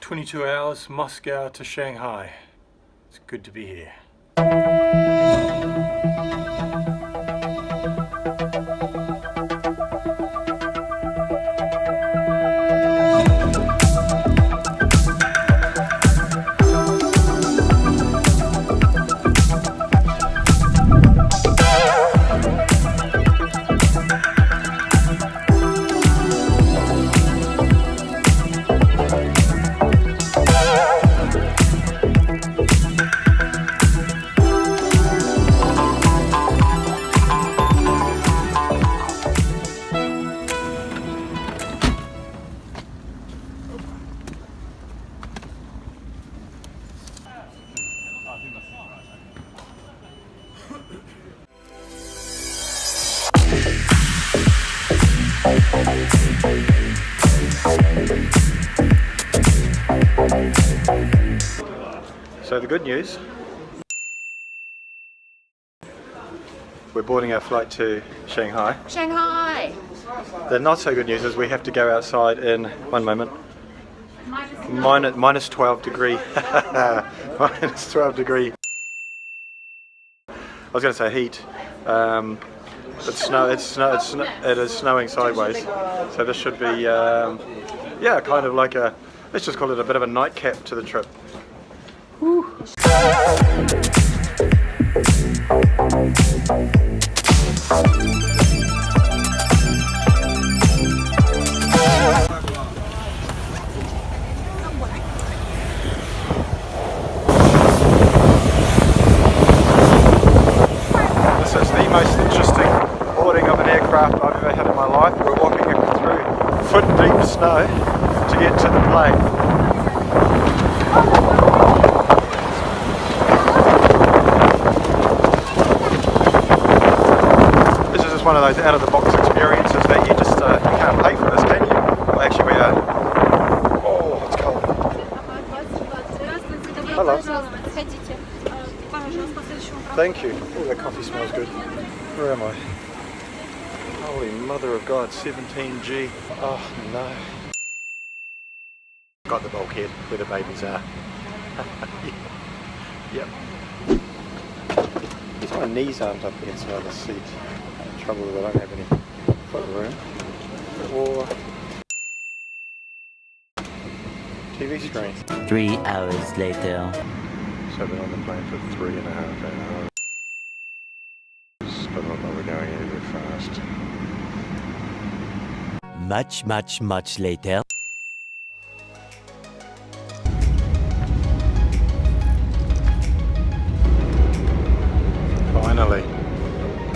22 hours, Moscow to Shanghai. It's good to be here. So the good news, we're boarding our flight to Shanghai. Shanghai! The not so good news is we have to go outside in one moment. Minus 12 degree. Minus 12 degree. I was going to say heat. It is snowing sideways. So this should be, yeah, kind of like a, let's just call it a bit of a nightcap to the trip. Woo. This is the most interesting boarding of an aircraft I've ever had in my life. We're walking through foot-deep snow to get to the plane. One of those out-of-the-box experiences that you just you can't pay for this, can you? Well, actually we are. Oh, it's cold. Hello. Thank you. Oh, that coffee smells good. Where am I? Holy mother of God, 17G. Oh no. Got the bulkhead where the babies are. Yep. Guess my knees aren't up against the other seat. Trouble is I don't have any foot room or TV screen. 3 hours later. So I've been on the plane for 3.5 hours. But not that we're going anywhere fast. Much later. Finally.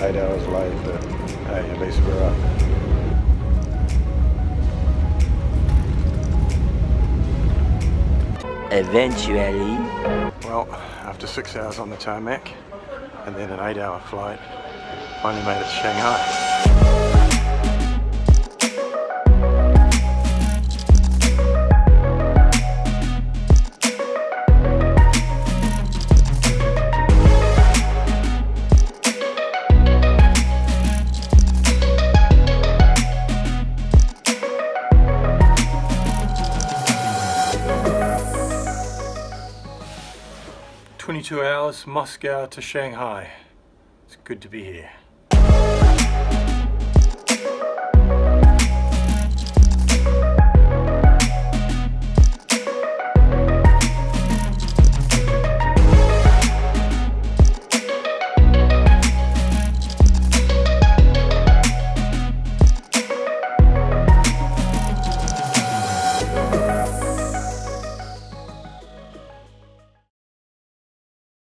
8 hours late, but hey, at least we're up. Eventually. Well, after 6 hours on the tarmac, and then an 8-hour flight, finally made it to Shanghai. 22 hours, Moscow to Shanghai. It's good to be here.